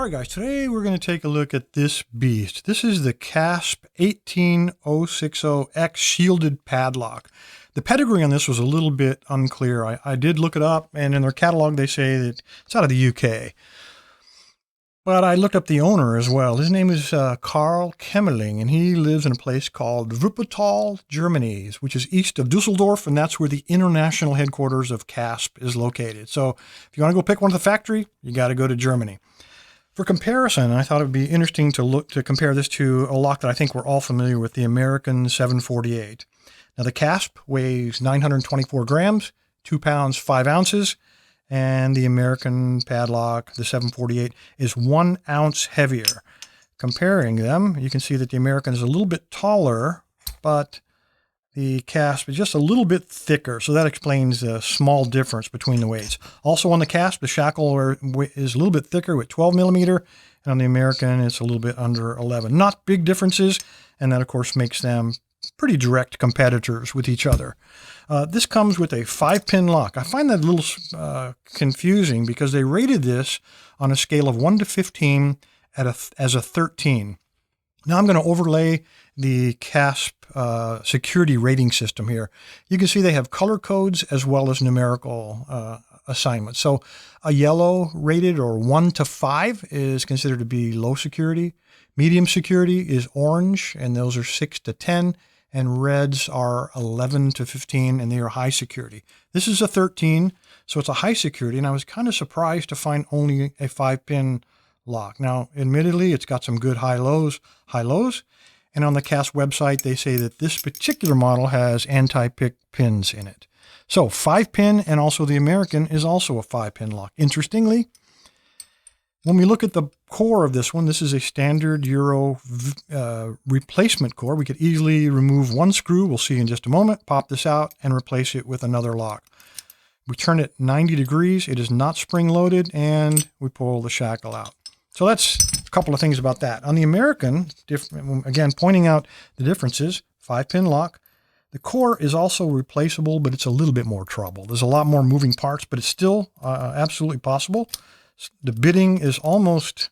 All right, guys, today we're going to take a look at this beast. This is the Kasp 18060X shielded padlock. The pedigree on this was a little bit unclear. I did look it up, and in their catalog they say that it's out of the UK. But I looked up the owner as well. His name is Karl Kemmerling, and he lives in a place called Wuppertal, Germany, which is east of Dusseldorf, and that's where the international headquarters of Kasp is located. So if you want to go pick one at the factory, you got to go to Germany. For comparison, I thought it would be interesting to compare this to a lock that I think we're all familiar with, the American 748. Now, the Kasp weighs 924 grams, 2 pounds, 5 ounces, and the American padlock, the 748, is 1 ounce heavier. Comparing them, you can see that the American is a little bit taller, but the Kasp is just a little bit thicker, so that explains the small difference between the weights. Also on the Kasp, the shackle is a little bit thicker with 12 millimeter, and on the American, it's a little bit under 11. Not big differences, and that, of course, makes them pretty direct competitors with each other. This comes with a 5-pin lock. I find that a little confusing because they rated this on a scale of 1 to 15 as a 13. Now I'm going to overlay the Kasp security rating system here. You can see they have color codes as well as numerical assignments. So a yellow rated or 1 to 5 is considered to be low security. Medium security is orange, and those are 6 to 10. And reds are 11 to 15, and they are high security. This is a 13, so it's a high security, and I was kind of surprised to find only a 5-pin lock. Now, admittedly, it's got some good high lows, and on the Kasp website, they say that this particular model has anti-pick pins in it. So 5-pin, and also the American is also a 5-pin lock. Interestingly, when we look at the core of this one, this is a standard Euro replacement core. We could easily remove one screw, we'll see in just a moment, pop this out, and replace it with another lock. We turn it 90 degrees, it is not spring-loaded, and we pull the shackle out. So that's a couple of things about that. On the American, again, pointing out the differences, 5-pin lock. The core is also replaceable, but it's a little bit more trouble. There's a lot more moving parts, but it's still absolutely possible. The bitting is almost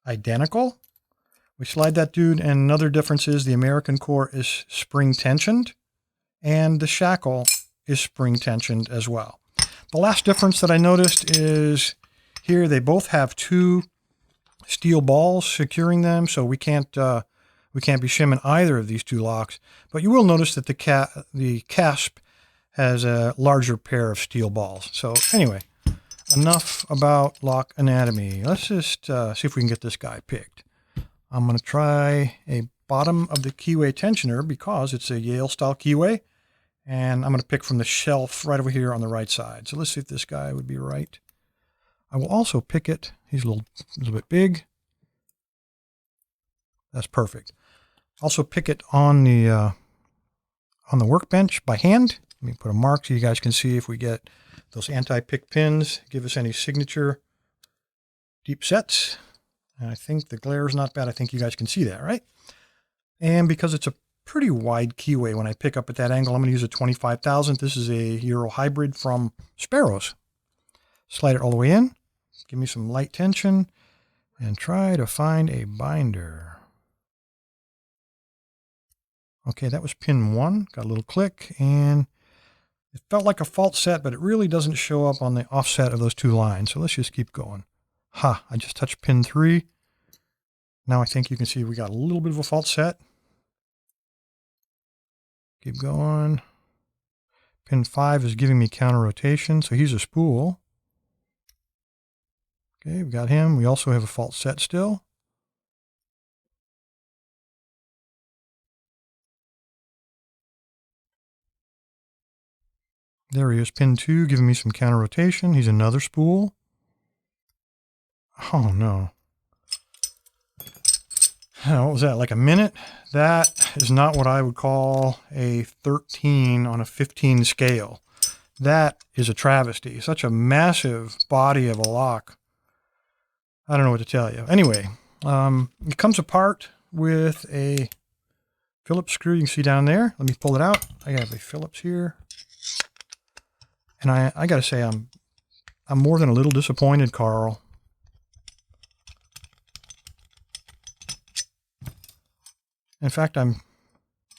identical. We slide that dude, and another difference is the American core is spring tensioned, and the shackle is spring tensioned as well. The last difference that I noticed is here they both have 2 steel balls securing them, so we can't be shimming either of these 2 locks. But you will notice that the Kasp has a larger pair of steel balls. So anyway, enough about lock anatomy. Let's just see if we can get this guy picked. I'm going to try a bottom of the keyway tensioner because it's a Yale style keyway, and I'm going to pick from the shelf right over here on the right side. So let's see if this guy would be right. I will also pick it. He's a little bit big. That's perfect. Also pick it on the workbench by hand. Let me put a mark so you guys can see if we get those anti-pick pins, give us any signature deep sets. And I think the glare is not bad. I think you guys can see that, right? And because it's a pretty wide keyway, when I pick up at that angle, I'm going to use a 25,000. This is a Euro hybrid from Sparrows. Slide it all the way in. Give me some light tension and try to find a binder. Okay, that was pin 1. Got a little click, and it felt like a fault set, but it really doesn't show up on the offset of those 2 lines. So let's just keep going. I just touched pin 3. Now I think you can see we got a little bit of a fault set. Keep going. Pin 5 is giving me counter rotation, so he's a spool. Okay, we got him. We also have a fault set still. There he is, pin 2, giving me some counter rotation. He's another spool. Oh no. What was that, like a minute? That is not what I would call a 13 on a 15 scale. That is a travesty. Such a massive body of a lock. I don't know what to tell you. Anyway, it comes apart with a Phillips screw. You can see down there. Let me pull it out. I have a Phillips here. And I got to say, I'm more than a little disappointed, Carl. In fact,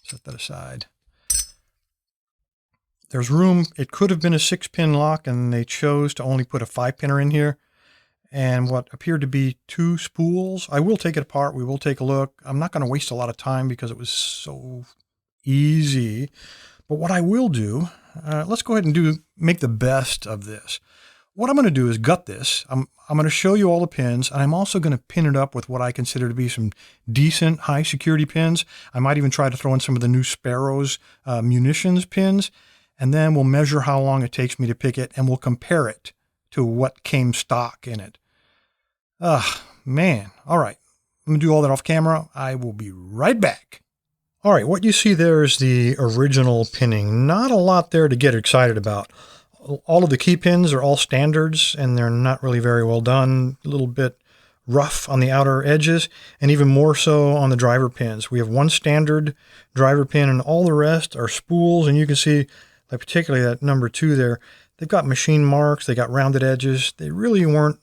set that aside. There's room. It could have been a 6-pin lock, and they chose to only put a 5-pinner in here. And what appeared to be 2 spools. I will take it apart. We will take a look. I'm not going to waste a lot of time because it was so easy. But what I will do, let's go ahead and make the best of this. What I'm going to do is gut this. I'm going to show you all the pins, and I'm also going to pin it up with what I consider to be some decent high security pins. I might even try to throw in some of the new Sparrows munitions pins, and then we'll measure how long it takes me to pick it, and we'll compare it to what came stock in it. Man. All right. I'm going to do all that off camera. I will be right back. All right. What you see there is the original pinning. Not a lot there to get excited about. All of the key pins are all standards, and they're not really very well done. A little bit rough on the outer edges, and even more so on the driver pins. We have one standard driver pin, and all the rest are spools. And you can see, like particularly that number 2 there, they've got machine marks. They got rounded edges. They really weren't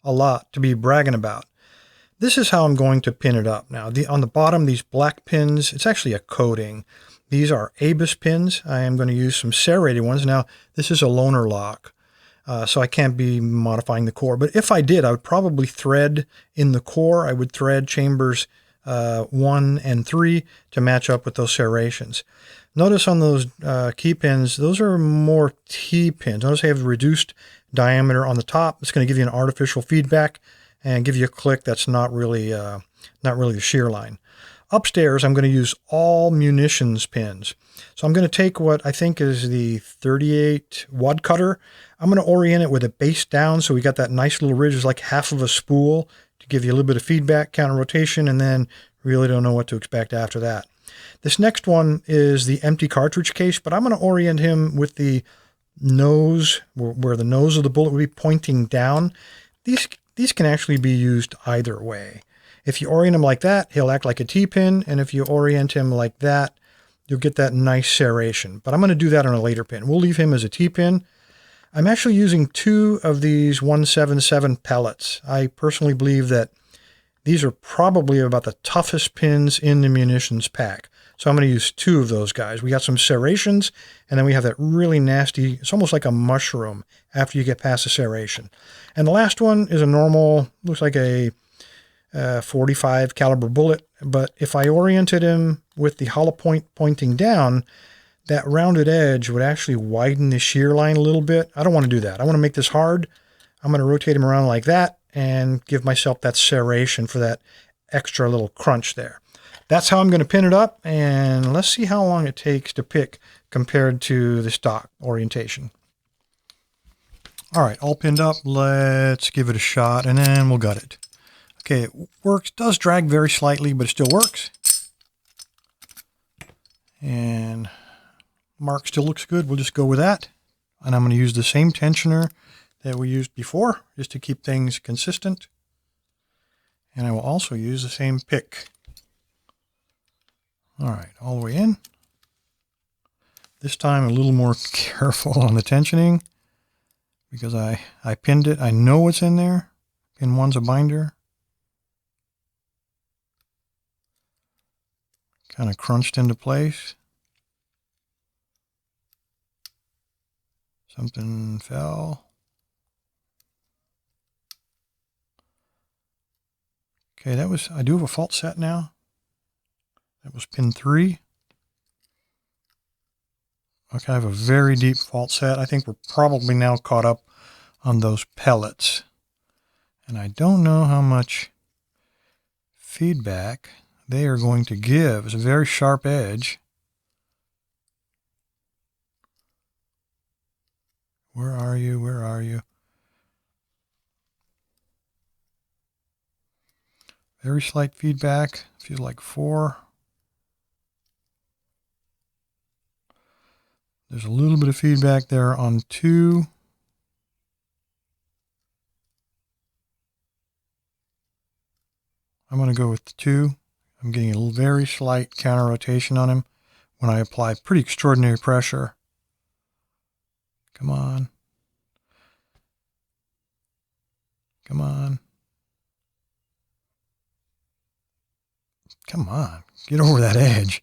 a lot to be bragging about. This is how I'm going to pin it up. Now, on the bottom, these black pins, it's actually a coating. These are ABUS pins. I am going to use some serrated ones. Now, this is a loaner lock, so I can't be modifying the core. But if I did, I would probably thread in the core. I would thread chambers 1 and 3 to match up with those serrations. Notice on those key pins, those are more T pins. Notice they have reduced diameter on the top. It's going to give you an artificial feedback and give you a click that's not really the shear line. Upstairs, I'm going to use all munitions pins. So I'm going to take what I think is the 38 wad cutter. I'm going to orient it with a base down, so we got that nice little ridge. It's like half of a spool to give you a little bit of feedback, counter rotation, and then really don't know what to expect after that. This next one is the empty cartridge case, but I'm going to orient him with the nose, where the nose of the bullet would be pointing down. These can actually be used either way. If you orient him like that, he'll act like a T-pin, and if you orient him like that, you'll get that nice serration. But I'm going to do that on a later pin. We'll leave him as a T-pin. I'm actually using 2 of these 177 pellets. I personally believe that these are probably about the toughest pins in the munitions pack. So I'm going to use 2 of those guys. We got some serrations, and then we have that really nasty, it's almost like a mushroom after you get past the serration. And the last one is a normal, looks like a 45 caliber bullet, but if I oriented him with the hollow point pointing down, that rounded edge would actually widen the shear line a little bit. I don't want to do that. I want to make this hard. I'm going to rotate him around like that and give myself that serration for that extra little crunch there. That's how I'm going to pin it up, and let's see how long it takes to pick compared to the stock orientation. All right, all pinned up. Let's give it a shot, and then we'll gut it. Okay, it works. Does drag very slightly, but it still works. And mark still looks good. We'll just go with that. And I'm going to use the same tensioner that we used before, just to keep things consistent. And I will also use the same pick. All right, all the way in. This time a little more careful on the tensioning because I pinned it. I know what's in there. Pin 1's a binder. Kind of crunched into place. Something fell. Okay, I do have a fault set now. That was pin 3. Okay, I have a very deep fault set. I think we're probably now caught up on those pellets. And I don't know how much feedback they are going to give. It's a very sharp edge. Where are you? Where are you? Very slight feedback. Feels like 4. There's a little bit of feedback there on 2. I'm going to go with 2. I'm getting a very slight counter rotation on him when I apply pretty extraordinary pressure. Come on. Come on. Come on, get over that edge.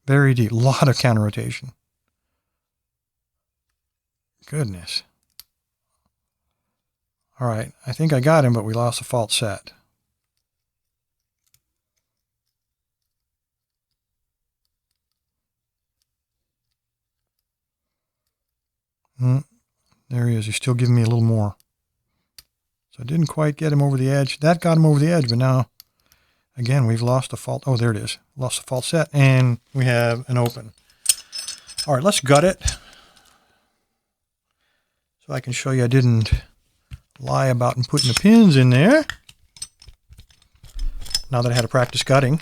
Very deep, lot of counter rotation. Goodness. All right, I think I got him, but we lost the fault set. There he is. He's still giving me a little more. So I didn't quite get him over the edge. That got him over the edge, but now, again, we've lost the fault. Oh, there it is. Lost the fault set, and we have an open. All right, let's gut it. So I can show you I didn't lie about putting the pins in there. Now that I had to practice gutting.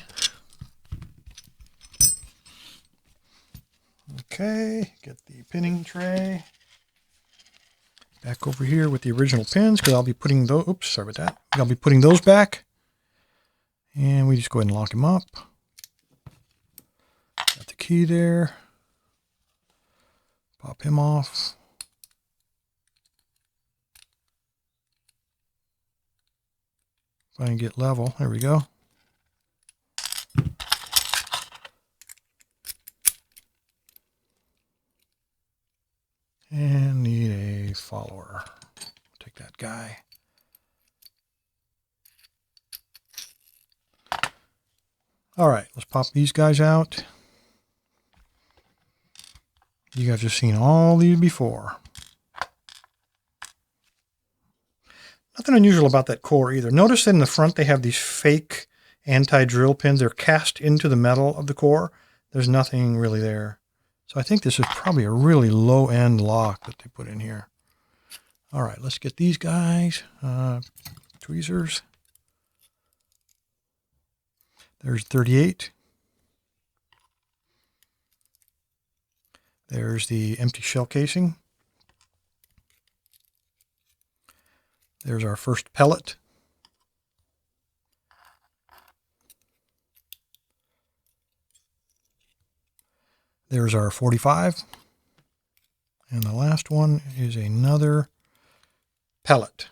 Okay, get the pinning tray. Back over here with the original pins, because I'll be putting those, oops, sorry about that. I'll be putting those back. And we just go ahead and lock him up. Got the key there. Pop him off. If I can get level, there we go. And need a follower. Take that guy. All right, let's pop these guys out. You guys have seen all these before. Nothing unusual about that core either. Notice that in the front they have these fake anti-drill pins. They're cast into the metal of the core. There's nothing really there. So I think this is probably a really low-end lock that they put in here. All right, let's get these guys. Tweezers. There's 38. There's the empty shell casing. There's our first pellet. There's our 45. And the last one is another pellet.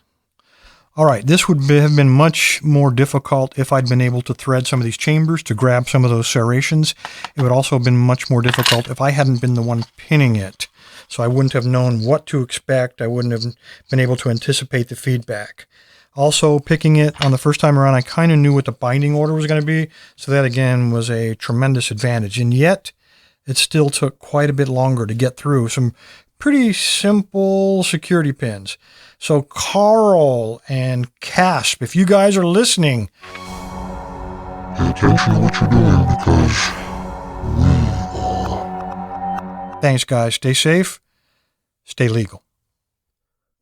All right, this would have been much more difficult if I'd been able to thread some of these chambers to grab some of those serrations. It would also have been much more difficult if I hadn't been the one pinning it. So I wouldn't have known what to expect. I wouldn't have been able to anticipate the feedback. Also, picking it on the first time around, I kind of knew what the binding order was going to be. So that, again, was a tremendous advantage. And yet, it still took quite a bit longer to get through some pretty simple security pins. So Carl and Kasp, if you guys are listening, pay attention to what you're doing because we are. Thanks, guys. Stay safe. Stay legal.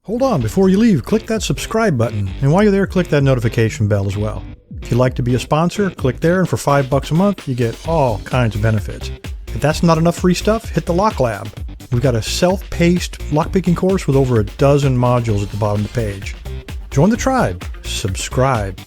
Hold on. Before you leave, click that subscribe button. And while you're there, click that notification bell as well. If you'd like to be a sponsor, click there. And for $5 a month, you get all kinds of benefits. If that's not enough free stuff, hit the Lock Lab. We've got a self-paced lockpicking course with over a dozen modules at the bottom of the page. Join the tribe. Subscribe.